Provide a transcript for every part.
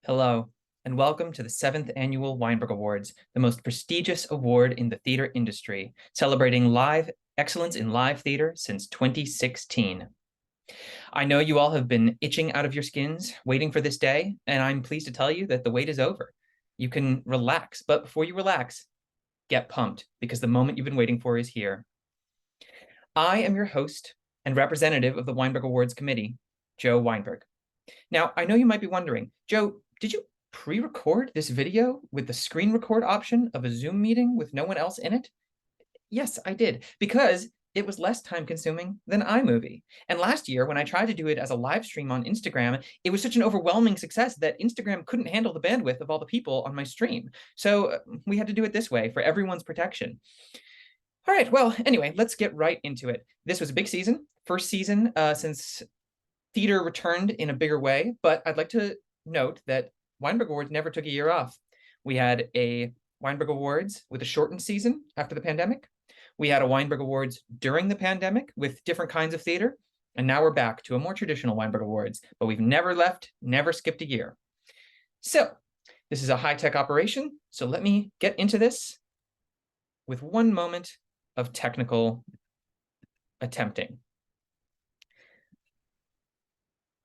Hello, and welcome to the 7th Annual Weinberg Awards, the most prestigious award in the theater industry, celebrating live excellence in live theater since 2016. I know you all have been itching out of your skins, waiting for this day, and I'm pleased to tell you that the wait is over. You can relax, but before you relax, get pumped, because the moment you've been waiting for is here. I am your host and representative of the Weinberg Awards Committee, Joe Weinberg. Now, I know you might be wondering, Joe, did you pre-record this video with the screen record option of a Zoom meeting with no one else in it? Yes, I did, because it was less time-consuming than iMovie. And last year, when I tried to do it as a live stream on Instagram, it was such an overwhelming success that Instagram couldn't handle the bandwidth of all the people on my stream. So we had to do it this way for everyone's protection. All right, well, anyway, let's get right into it. This was a big season, first season since theater returned in a bigger way, but I'd like to note that Weinberg Awards never took a year off. We had a Weinberg Awards with a shortened season after the pandemic. We had a Weinberg Awards during the pandemic with different kinds of theater, and now we're back to a more traditional Weinberg Awards, but we've never left, never skipped a year. So this is a high-tech operation, so let me get into this with one moment of technical attempting.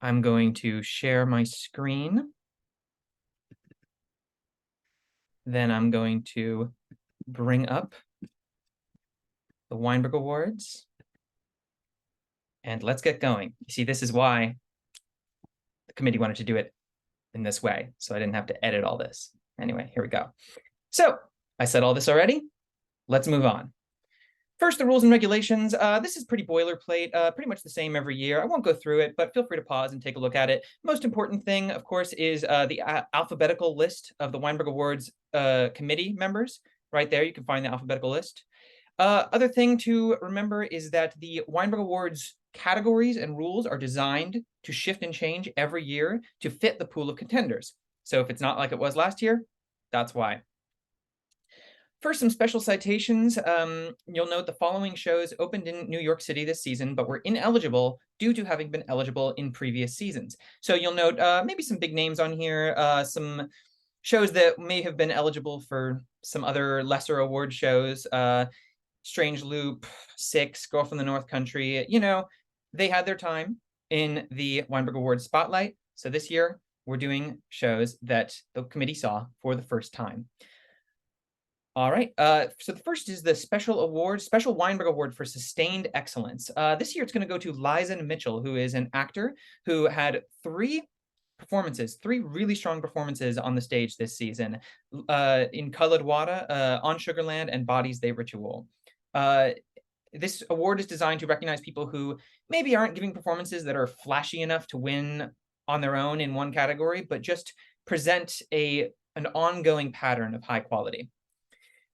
I'm going to share my screen. Then I'm going to bring up the Weinberg Awards. And let's get going. You see, this is why the committee wanted to do it in this way, so I didn't have to edit all this. Anyway, here we go. So I said all this already. Let's move on. First, the rules and regulations. This is pretty boilerplate, pretty much the same every year. I won't go through it, but feel free to pause and take a look at it. Most important thing, of course, is the alphabetical list of the Weinberg Awards committee members. Right there, you can find the alphabetical list. Other thing to remember is that the Weinberg Awards categories and rules are designed to shift and change every year to fit the pool of contenders. So if it's not like it was last year, that's why. First, some special citations. You'll note the following shows opened in New York City this season, but were ineligible due to having been eligible in previous seasons. So you'll note maybe some big names on here, some shows that may have been eligible for some other lesser award shows. Strange Loop, Six, Girl from the North Country. You know, they had their time in the Weinberg Awards spotlight. So this year, we're doing shows that the committee saw for the first time. All right, so the first is the special Weinberg Award for Sustained Excellence. This year it's going to go to Liza Mitchell, who is an actor who had three really strong performances on the stage this season, in Colored Water, On Sugarland, and Bodies They Ritual. This award is designed to recognize people who maybe aren't giving performances that are flashy enough to win on their own in one category, but just present an ongoing pattern of high quality.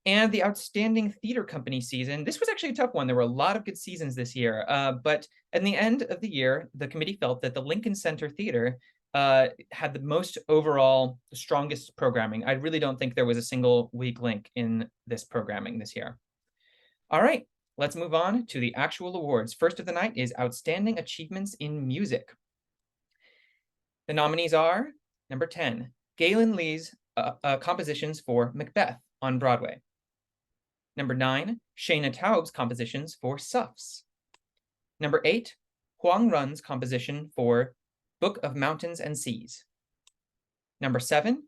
And the Outstanding Theater Company season, this was actually a tough one. There were a lot of good seasons this year, but at the end of the year, the committee felt that the Lincoln Center Theater had the most overall, the strongest programming. I really don't think there was a single weak link in this programming this year. All right, let's move on to the actual awards. First of the night is Outstanding Achievements in Music. The nominees are number 10, Galen Lee's compositions for Macbeth on Broadway. Number 9, Shayna Taub's compositions for Suffs. Number 8, Huang Run's composition for Book of Mountains and Seas. Number 7,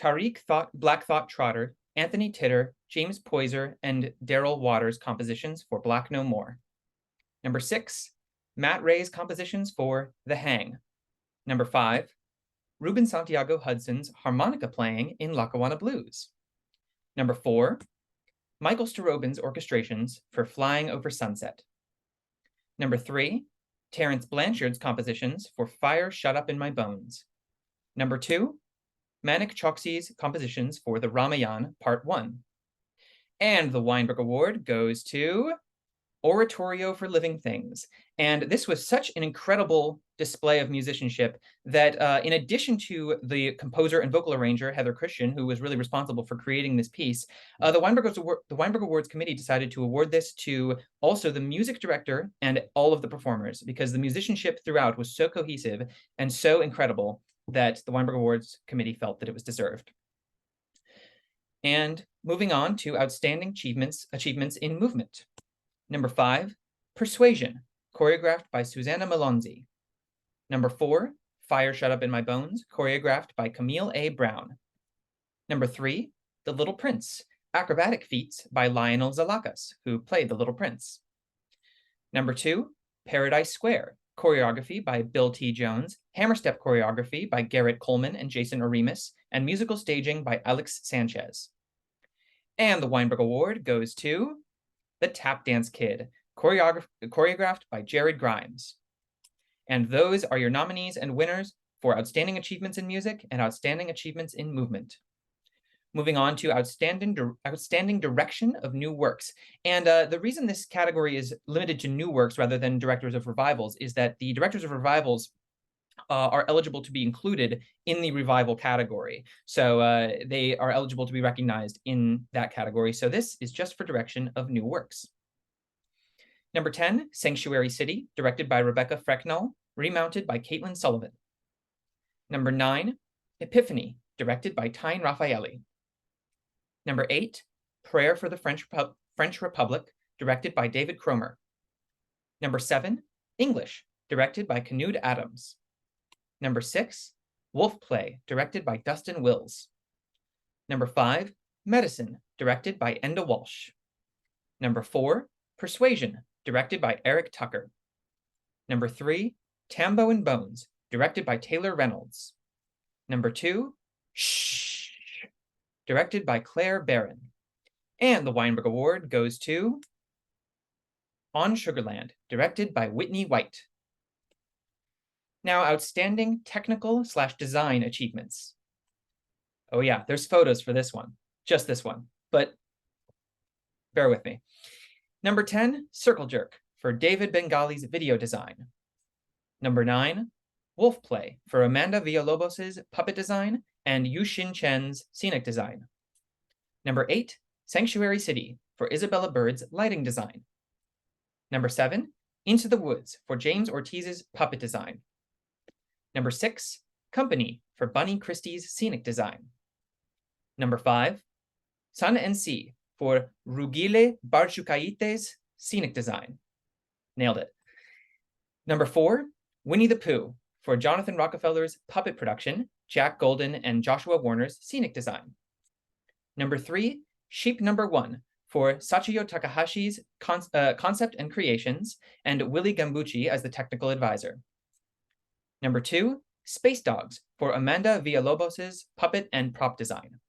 Tariq Black Thought Trotter, Anthony Titter, James Poyser, and Daryl Waters' compositions for Black No More. Number 6, Matt Ray's compositions for The Hang. Number 5, Ruben Santiago Hudson's harmonica playing in Lackawanna Blues. Number 4, Michael Starobin's orchestrations for Flying Over Sunset. Number 3, Terence Blanchard's compositions for Fire Shut Up in My Bones. Number 2, Manik Choksi's compositions for the Ramayan Part 1. And the Weinberg Award goes to Oratorio for Living Things. And this was such an incredible display of musicianship that in addition to the composer and vocal arranger, Heather Christian, who was really responsible for creating this piece, the Weinberg Awards Committee decided to award this to also the music director and all of the performers, because the musicianship throughout was so cohesive and so incredible that the Weinberg Awards committee felt that it was deserved. And moving on to outstanding achievements in movement. Number 5, Persuasion, choreographed by Susanna Malonzi. Number 4, Fire Shut Up in My Bones, choreographed by Camille A. Brown. Number 3, The Little Prince, acrobatic feats by Lionel Zalakas, who played the Little Prince. Number 2, Paradise Square, choreography by Bill T. Jones, hammer step choreography by Garrett Coleman and Jason Oremus, and musical staging by Alex Sanchez. And the Weinberg Award goes to The Tap Dance Kid, choreographed by Jared Grimes. And those are your nominees and winners for Outstanding Achievements in Music and Outstanding Achievements in Movement. Moving on to Outstanding Direction of New Works. And the reason this category is limited to new works rather than directors of revivals is that the directors of revivals are eligible to be included in the revival category. So they are eligible to be recognized in that category. So this is just for direction of new works. Number 10, Sanctuary City, directed by Rebecca Frecknell, remounted by Caitlin Sullivan. Number 9, Epiphany, directed by Tyne Raffaelli. Number 8, Prayer for the French Republic, directed by David Cromer. Number 7, English, directed by Knud Adams. Number 6, Wolf Play, directed by Dustin Wills. Number 5, Medicine, directed by Enda Walsh. Number 4, Persuasion, directed by Eric Tucker. Number 3, Tambo and Bones, directed by Taylor Reynolds. Number 2, Shh, directed by Claire Barron. And the Weinberg Award goes to On Sugarland, directed by Whitney White. Now, outstanding technical/design achievements. Oh yeah, there's photos for this one, just this one, but bear with me. Number 10, Circle Jerk for David Bengali's video design. Number 9, Wolf Play for Amanda Villalobos' puppet design and Yushin Chen's scenic design. Number 8, Sanctuary City for Isabella Bird's lighting design. Number 7, Into the Woods for James Ortiz's puppet design. Number 6, Company for Bunny Christie's scenic design. Number 5, Sun and Sea for Rugile Barchukaite's scenic design. Nailed it. Number 4, Winnie the Pooh for Jonathan Rockefeller's puppet production, Jack Golden and Joshua Warner's scenic design. Number 3, Sheep Number 1 for Sachio Takahashi's concept and creations, and Willie Gambucci as the technical advisor. Number 2, Space Dogs for Amanda Villalobos' puppet and prop design.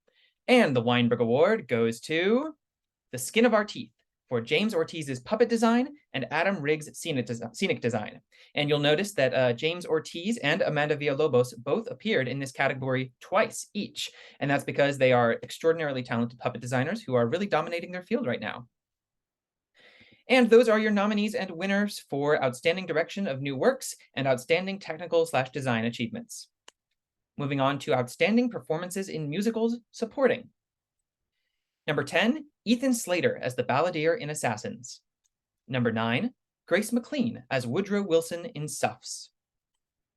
And the Weinberg Award goes to The Skin of Our Teeth for James Ortiz's puppet design and Adam Riggs' scenic design. And you'll notice that James Ortiz and Amanda Villalobos both appeared in this category twice each. And that's because they are extraordinarily talented puppet designers who are really dominating their field right now. And those are your nominees and winners for Outstanding Direction of New Works and Outstanding Technical/Design Achievements. Moving on to Outstanding Performances in Musicals Supporting. Number 10, Ethan Slater as the balladeer in Assassins. Number 9, Grace McLean as Woodrow Wilson in Suffs.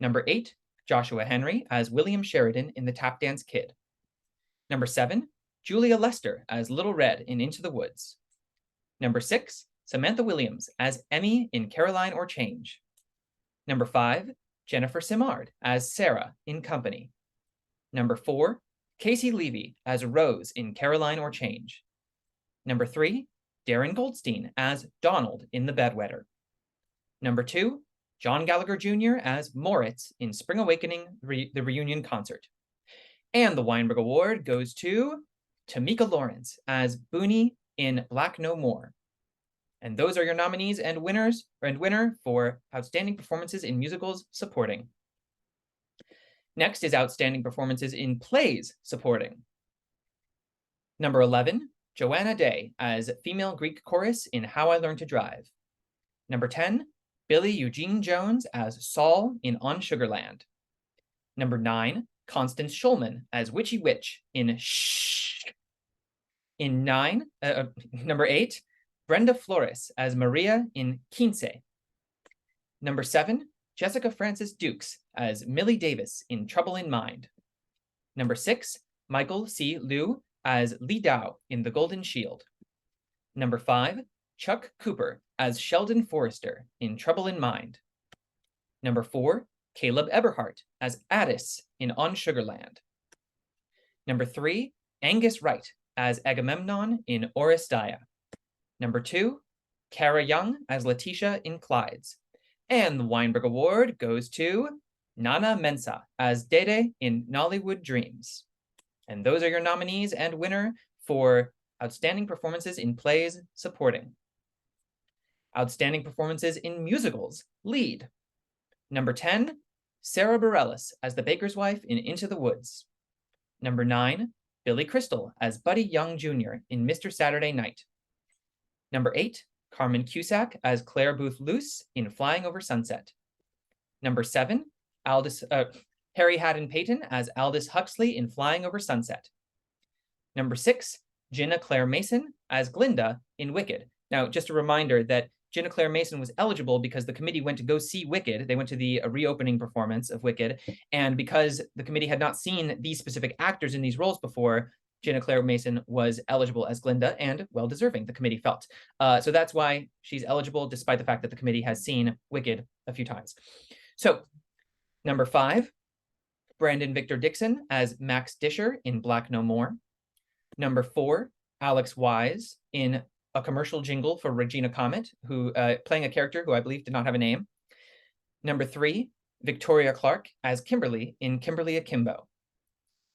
Number 8, Joshua Henry as William Sheridan in The Tap Dance Kid. Number 7, Julia Lester as Little Red in Into the Woods. Number 6, Samantha Williams as Emmy in Caroline or Change. Number 5, Jennifer Simard as Sarah in Company. Number 4, Casey Levy as Rose in Caroline or Change. Number 3, Darren Goldstein as Donald in The Bedwetter. Number 2, John Gallagher Jr. as Moritz in Spring Awakening, the Reunion Concert. And the Weinberg Award goes to Tamika Lawrence as Booney in Black No More. And those are your nominees and winner for Outstanding Performances in Musicals Supporting. Next is Outstanding Performances in Plays Supporting. Number 11, Joanna Day as Female Greek Chorus in How I Learned to Drive. Number 10, Billy Eugene Jones as Saul in On Sugarland. Number 9, Constance Schulman as Witchy Witch in Shh. Number 8, Brenda Flores as Maria in Quince. Number 7, Jessica Frances Dukes as Millie Davis in Trouble in Mind. Number 6, Michael C. Liu as Li Dao in The Golden Shield. Number 5, Chuck Cooper as Sheldon Forrester in Trouble in Mind. Number 4, Caleb Eberhardt as Addis in On Sugarland. Number 3, Angus Wright as Agamemnon in Oresteia. Number 2, Kara Young as Letitia in Clydes. And the Weinberg Award goes to Nana Mensah as Dede in Nollywood Dreams. And those are your nominees and winner for Outstanding Performances in Plays, Supporting. Outstanding Performances in Musicals, Lead. Number 10, Sarah Bareilles as the baker's wife in Into the Woods. Number 9, Billy Crystal as Buddy Young Jr. in Mr. Saturday Night. Number 8, Carmen Cusack as Claire Booth Luce in Flying Over Sunset. Number 7, Harry Haddon Payton as Aldous Huxley in Flying Over Sunset. Number 6, Jenna Claire Mason as Glinda in Wicked. Now, just a reminder that Jenna Claire Mason was eligible because the committee went to go see Wicked. They went to the reopening performance of Wicked. And because the committee had not seen these specific actors in these roles before, Jenna Claire Mason was eligible as Glinda and well-deserving, the committee felt. So that's why she's eligible, despite the fact that the committee has seen Wicked a few times. So, number 5, Brandon Victor Dixon as Max Disher in Black No More. Number 4, Alex Wise in a commercial jingle for Regina Comet, who playing a character who I believe did not have a name. Number 3, Victoria Clark as Kimberly in Kimberly Akimbo.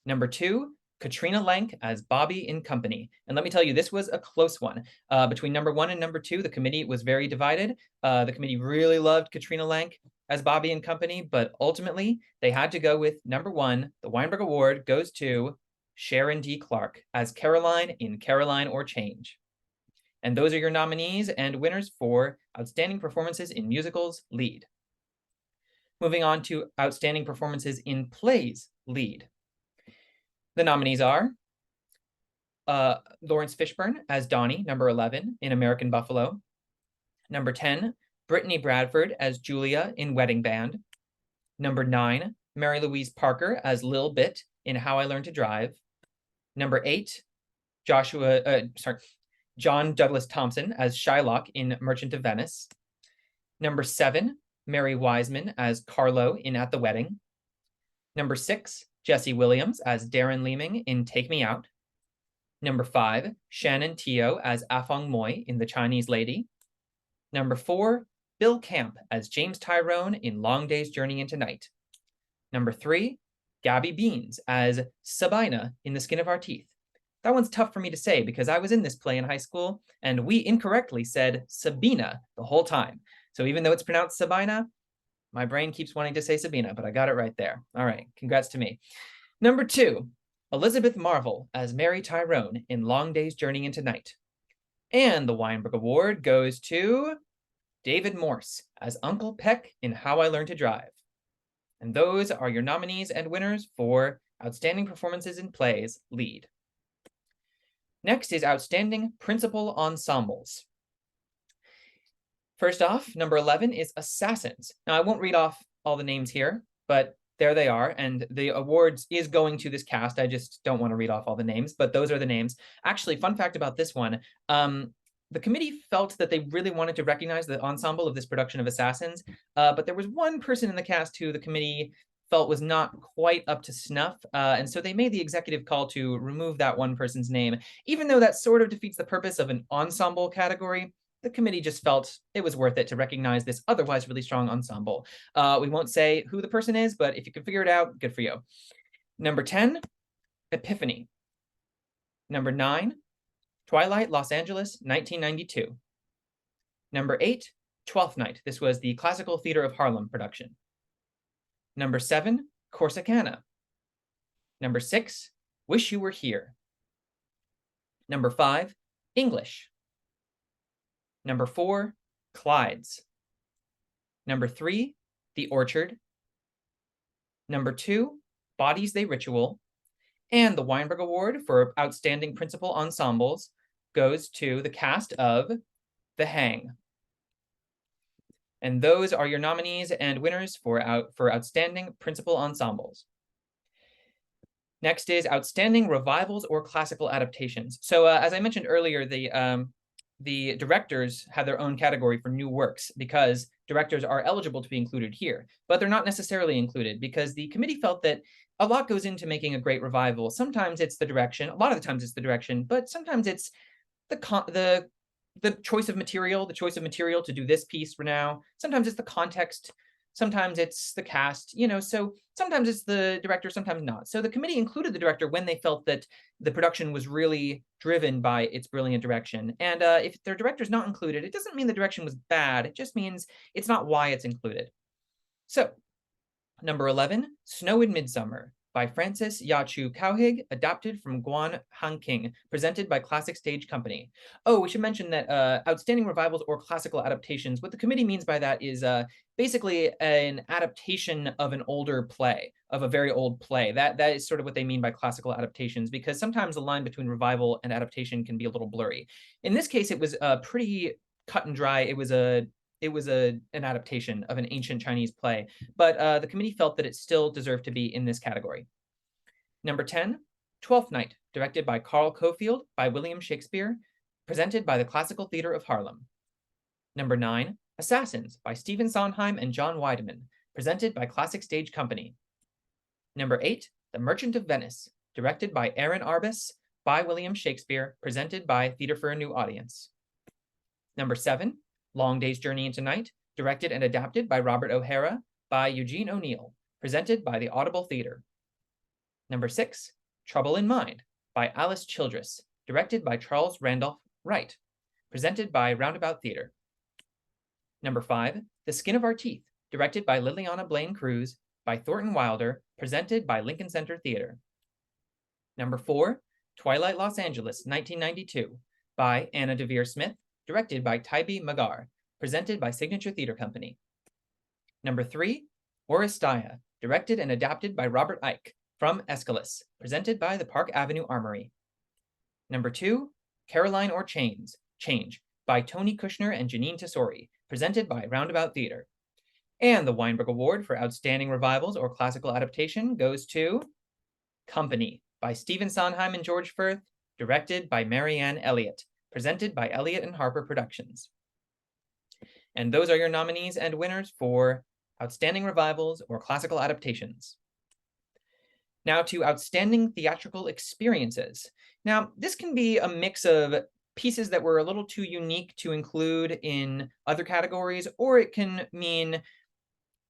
Number 2, Katrina Lank as Bobby in Company. And let me tell you, this was a close one. Between number 1 and number 2, the committee was very divided. The committee really loved Katrina Lank as Bobby in Company, but ultimately they had to go with number 1. The Weinberg Award goes to Sharon D. Clark as Caroline in Caroline or Change. And those are your nominees and winners for Outstanding Performances in Musicals, Lead. Moving on to Outstanding Performances in Plays, Lead. The nominees are Lawrence Fishburne as Donnie, number 11, in American Buffalo. Number 10, Brittany Bradford as Julia in Wedding Band. Number 9, Mary Louise Parker as Lil Bit in How I Learned to Drive. Number 8, John Douglas Thompson as Shylock in Merchant of Venice. Number 7, Mary Wiseman as Carlo in At the Wedding. Number 6, Jesse Williams as Darren Leeming in Take Me Out. Number 5, Shannon Teo as Afong Moy in The Chinese Lady. Number 4, Bill Camp as James Tyrone in Long Day's Journey into Night. Number 3, Gabby Beans as Sabina in The Skin of Our Teeth. That one's tough for me to say because I was in this play in high school and we incorrectly said Sabina the whole time. So even though it's pronounced Sabina, my brain keeps wanting to say Sabina, but I got it right there. All right, congrats to me. Number 2, Elizabeth Marvel as Mary Tyrone in Long Day's Journey into Night. And the Weinberg Award goes to David Morse as Uncle Peck in How I Learned to Drive. And those are your nominees and winners for Outstanding Performances in Plays, Lead. Next is Outstanding Principal Ensembles. First off, number 11 is Assassins. Now, I won't read off all the names here, but there they are, and the awards is going to this cast. I just don't want to read off all the names, but those are the names. Actually, fun fact about this one, the committee felt that they really wanted to recognize the ensemble of this production of Assassins, but there was one person in the cast who the committee felt was not quite up to snuff, and so they made the executive call to remove that one person's name. Even though that sort of defeats the purpose of an ensemble category, the committee just felt it was worth it to recognize this otherwise really strong ensemble. We won't say who the person is, but if you can figure it out, good for you. Number 10, Epiphany. Number 9, Twilight, Los Angeles, 1992. Number 8, Twelfth Night. This was the Classical Theater of Harlem production. Number 7, Corsicana. Number 6, Wish You Were Here. Number 5, English. Number 4, Clydes. Number 3, The Orchard. Number 2, Bodies They Ritual. And the Weinberg Award for Outstanding Principal Ensembles goes to the cast of The Hang. And those are your nominees and winners for Outstanding Principal Ensembles. Next is Outstanding Revivals or Classical Adaptations. So as I mentioned earlier, the directors have their own category for new works because directors are eligible to be included here, but they're not necessarily included because the committee felt that a lot goes into making a great revival. Sometimes it's the direction, a lot of the times it's the direction, but sometimes it's the choice of material to do this piece for now. Sometimes it's the context. Sometimes it's the cast, so sometimes it's the director, sometimes not. So the committee included the director when they felt that the production was really driven by its brilliant direction. And if their director's not included, it doesn't mean the direction was bad. It just means it's not why it's included. So number 11, Snow in Midsummer by Francis Yachu Cowhig, adapted from Guan Hanqing, presented by Classic Stage Company. Oh, we should mention that Outstanding Revivals or Classical Adaptations, what the committee means by that is basically an adaptation of an older play, of a very old play. That is sort of what they mean by classical adaptations, because sometimes the line between revival and adaptation can be a little blurry. In this case, it was pretty cut and dry. It was an adaptation of an ancient Chinese play, but the committee felt that it still deserved to be in this category. Number 10, Twelfth Night, directed by Carl Cofield by William Shakespeare, presented by the Classical Theatre of Harlem. Number 9, Assassins by Stephen Sondheim and John Weideman, presented by Classic Stage Company. Number 8, The Merchant of Venice, directed by Aaron Arbus by William Shakespeare, presented by Theatre for a New Audience. Number 7, Long Day's Journey into Night, directed and adapted by Robert O'Hara by Eugene O'Neill, presented by the Audible Theatre. Number 6, Trouble in Mind by Alice Childress, directed by Charles Randolph Wright, presented by Roundabout Theatre. Number 5, The Skin of Our Teeth, directed by Liliana Blaine Cruz by Thornton Wilder, presented by Lincoln Center Theatre. Number 4, Twilight Los Angeles, 1992, by Anna Devere Smith, directed by Tybee Magar, presented by Signature Theatre Company. Number 3, Oresteia, directed and adapted by Robert Icke, from Aeschylus, presented by the Park Avenue Armory. Number 2, Caroline or Change, by Tony Kushner and Janine Tesori, presented by Roundabout Theatre. And the Weinberg Award for Outstanding Revivals or Classical Adaptation goes to Company, by Stephen Sondheim and George Firth, directed by Marianne Elliott, presented by Elliott and Harper Productions. And those are your nominees and winners for Outstanding Revivals or Classical Adaptations. Now to Outstanding Theatrical Experiences. Now, this can be a mix of pieces that were a little too unique to include in other categories, or it can mean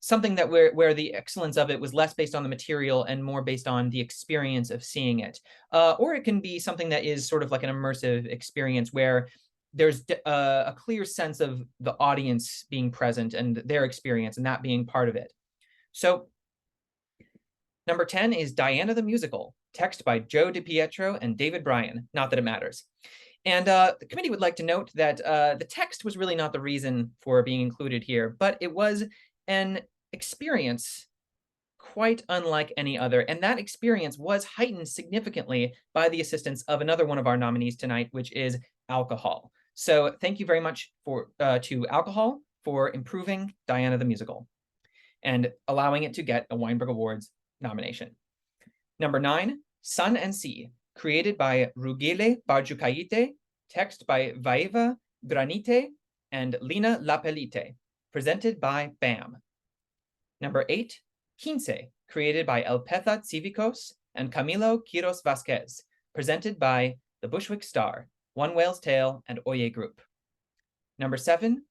something that where the excellence of it was less based on the material and more based on the experience of seeing it. Or it can be something that is sort of like an immersive experience where there's a clear sense of the audience being present and their experience and that being part of it. So number 10 is Diana the Musical, text by Joe DiPietro and David Bryan, not that it matters. And the committee would like to note that the text was really not the reason for being included here, but it was an experience quite unlike any other. And that experience was heightened significantly by the assistance of another one of our nominees tonight, which is alcohol. So thank you very much to alcohol for improving Diana the Musical and allowing it to get a Weinberg Awards nomination. Number 9, Sun and Sea, created by Rugile Barjucaite, text by Vaiva Granite and Lina Lapelite, presented by BAM. Number 8, Quince, created by Elpetha Tsivicos and Camilo Quiros Vasquez, presented by The Bushwick Star, One Whale's Tale, and Oye Group. Number 7,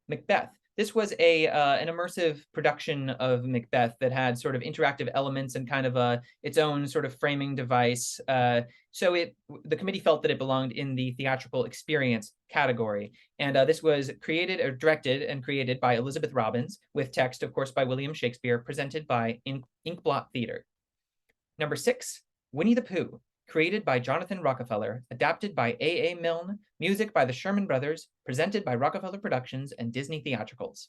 Macbeth. This was an immersive production of Macbeth that had sort of interactive elements and kind of its own sort of framing device. So the committee felt that it belonged in the theatrical experience category. And this was directed and created by Elizabeth Robbins, with text, of course, by William Shakespeare, presented by Inkblot Theatre. Number 6, Winnie the Pooh, created by Jonathan Rockefeller, adapted by A.A. Milne, music by the Sherman Brothers, presented by Rockefeller Productions and Disney Theatricals.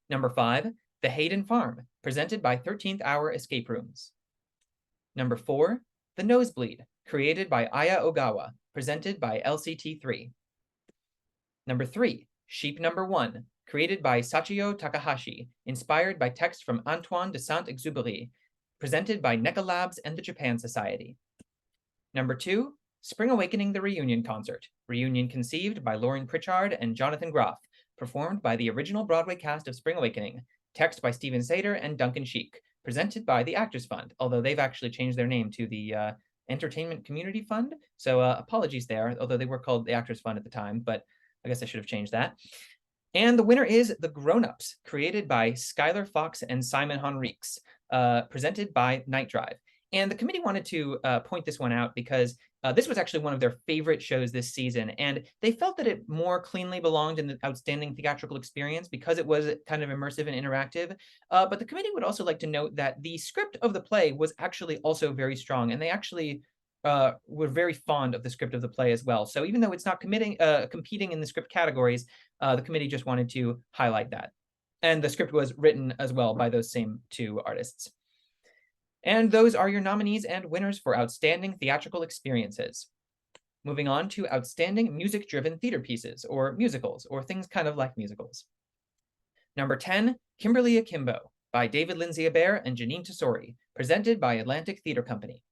Number 5, The Hayden Farm, presented by 13th Hour Escape Rooms. Number 4, The Nosebleed, created by Aya Ogawa, presented by LCT3. Number 3, Sheep Number 1, created by Sachio Takahashi, inspired by text from Antoine de Saint-Exupéry, presented by NECA Labs and the Japan Society. Number 2, Spring Awakening the Reunion Concert, reunion conceived by Lauren Pritchard and Jonathan Groff, performed by the original Broadway cast of Spring Awakening, text by Steven Sater and Duncan Sheik, presented by the Actors Fund, although they've actually changed their name to the Entertainment Community Fund, so apologies there, although they were called the Actors Fund at the time, but I guess I should have changed that. And the winner is The Grown-Ups, created by Skylar Fox and Simon Henriques, presented by Night Drive. And the committee wanted to point this one out because this was actually one of their favorite shows this season, and they felt that it more cleanly belonged in the Outstanding Theatrical Experience because it was kind of immersive and interactive. But the committee would also like to note that the script of the play was actually also very strong, and they actually were very fond of the script of the play as well. So even though it's not competing in the script categories, the committee just wanted to highlight that. And the script was written as well by those same two artists. And those are your nominees and winners for Outstanding Theatrical Experiences. Moving on to Outstanding Music-Driven Theater Pieces, or musicals, or things kind of like musicals. Number 10, Kimberly Akimbo, by David Lindsay-Abaire and Janine Tesori, presented by Atlantic Theater Company.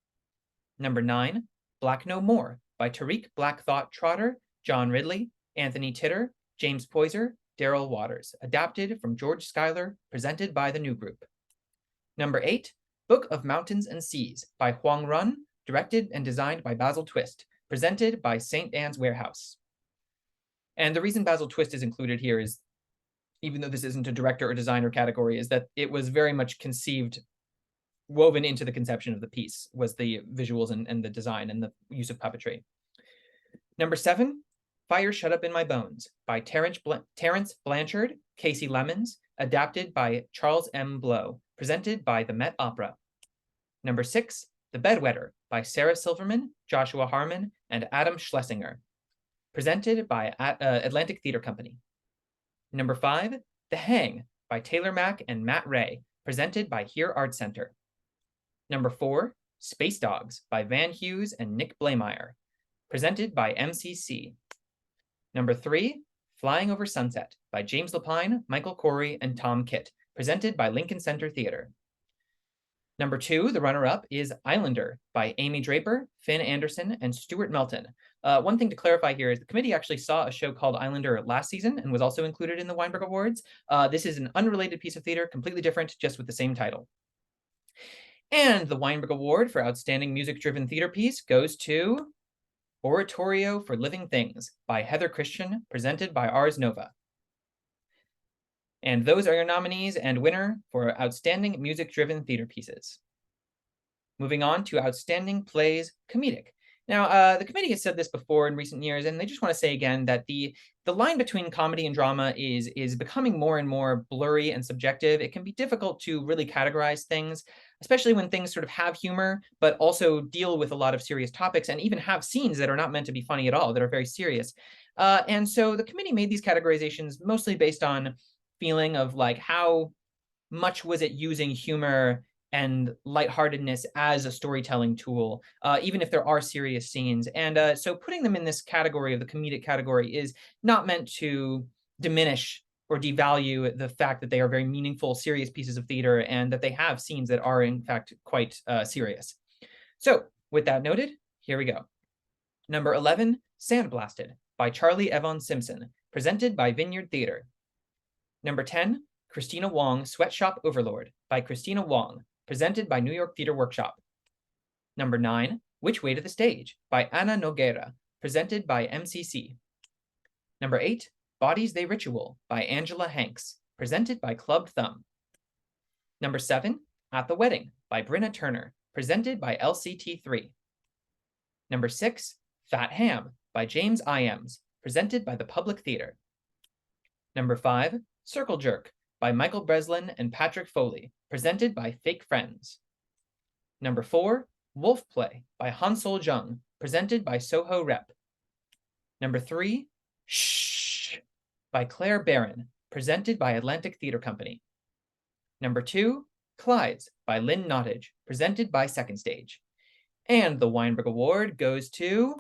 Number 9, Black No More, by Tariq Black Thought Trotter, John Ridley, Anthony Titter, James Poyser, Daryl Waters, adapted from George Schuyler, presented by the New Group. Number 8, Book of Mountains and Seas, by Huang Run, directed and designed by Basil Twist, presented by St. Anne's Warehouse. And the reason Basil Twist is included here is, even though this isn't a director or designer category, is that it was very much woven into the conception of the piece, was the visuals and the design and the use of puppetry. Number 7, Fire Shut Up in My Bones, by Terrence Blanchard, Casey Lemons, adapted by Charles M. Blow, presented by the Met Opera. Number 6, The Bedwetter, by Sarah Silverman, Joshua Harmon, and Adam Schlesinger, presented by Atlantic Theater Company. Number 5, The Hang, by Taylor Mack and Matt Ray, presented by Here Art Center. Number 4, Space Dogs, by Van Hughes and Nick Blameyer, presented by MCC. Number 3, Flying Over Sunset, by James Lapine, Michael Corey, and Tom Kitt, presented by Lincoln Center Theater. Number 2, the runner-up, is Islander, by Amy Draper, Finn Anderson, and Stuart Melton. One thing to clarify here is the committee actually saw a show called Islander last season and was also included in the Weinberg Awards. This is an unrelated piece of theater, completely different, just with the same title. And the Weinberg Award for Outstanding Music-Driven Theater Piece goes to Oratorio for Living Things, by Heather Christian, presented by Ars Nova. And those are your nominees and winner for Outstanding Music-Driven Theater Pieces. Moving on to Outstanding Plays-Comedic. Now, the committee has said this before in recent years, and they just want to say again that the line between comedy and drama is becoming more and more blurry and subjective. It can be difficult to really categorize things, especially when things sort of have humor, but also deal with a lot of serious topics and even have scenes that are not meant to be funny at all, that are very serious. And so the committee made these categorizations mostly based on feeling of like how much was it using humor and lightheartedness as a storytelling tool, even if there are serious scenes. And so putting them in this category of the comedic category is not meant to diminish or devalue the fact that they are very meaningful, serious pieces of theater and that they have scenes that are in fact quite serious. So with that noted, here we go. Number 11, Sandblasted, by Charlie Evans Simpson, presented by Vineyard Theater. Number 10, Christina Wong, Sweatshop Overlord, by Christina Wong, presented by New York Theater Workshop. Number 9, Which Way to the Stage, by Ana Nogueira, presented by MCC. Number 8, Bodies They Ritual, by Angela Hanks, presented by Club Thumb. Number 7, At the Wedding, by Brenna Turner, presented by LCT3. Number 6, Fat Ham, by James Iams, presented by the Public Theater. Number 5, Circle Jerk, by Michael Breslin and Patrick Foley, presented by Fake Friends. Number 4, Wolf Play, by Hansol Jung, presented by Soho Rep. Number 3, Shh, by Claire Barron, presented by Atlantic Theater Company. Number 2, Clydes, by Lynn Nottage, presented by Second Stage. And the Weinberg Award goes to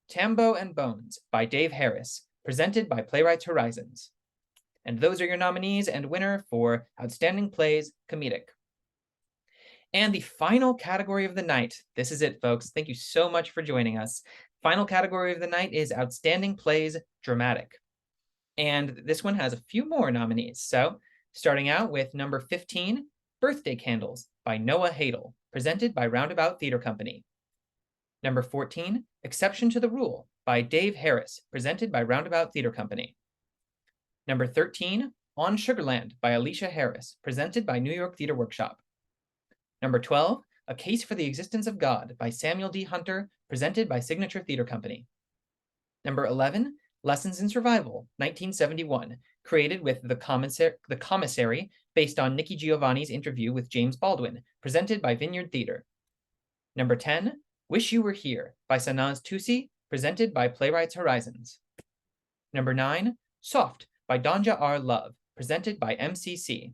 Tambo and Bones, by Dave Harris, presented by Playwrights Horizons. And those are your nominees and winner for Outstanding Plays Comedic. And the final category of the night, this is it, folks. Thank you so much for joining us. Final category of the night is Outstanding Plays Dramatic. And this one has a few more nominees. So starting out with number 15, Birthday Candles by Noah Hadel, presented by Roundabout Theater Company. Number 14, Exception to the Rule by Dave Harris, presented by Roundabout Theater Company. Number 13, On Sugarland by Alicia Harris, presented by New York Theater Workshop. Number 12, A Case for the Existence of God by Samuel D. Hunter, presented by Signature Theater Company. Number 11, Lessons in Survival, 1971, created with The Commissary, based on Nikki Giovanni's interview with James Baldwin, presented by Vineyard Theater. Number 10, Wish You Were Here by Sanaz Tusi, presented by Playwrights Horizons. Number 9, Soft by Donja R. Love, presented by MCC.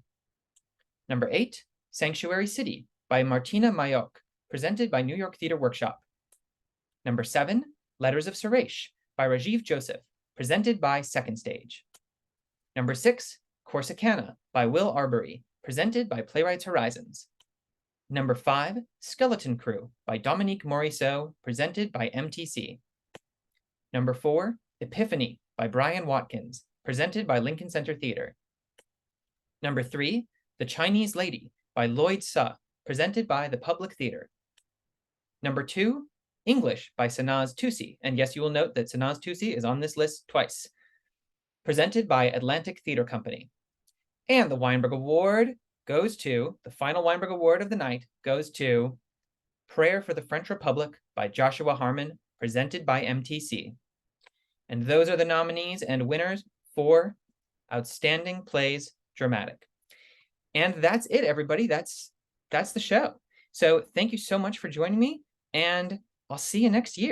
Number 8, Sanctuary City by Martina Mayok, presented by New York Theater Workshop. Number 7, Letters of Suresh by Rajiv Joseph, presented by Second Stage. Number 6, Corsicana by Will Arbery, presented by Playwrights Horizons. Number 5, Skeleton Crew by Dominique Morisseau, presented by MTC. Number 4, Epiphany by Brian Watkins, presented by Lincoln Center Theater. Number 3, The Chinese Lady by Lloyd Suh, presented by the Public Theater. Number 2, English by Sanaz Tusi, and yes, you will note that Sanaz Tusi is on this list twice, presented by Atlantic Theater Company. And the Weinberg Award goes to, the final Weinberg Award of the night goes to Prayer for the French Republic by Joshua Harmon, presented by MTC. And those are the nominees and winners for Outstanding Plays Dramatic. And that's it, everybody. That's the show. So thank you so much for joining me, and I'll see you next year.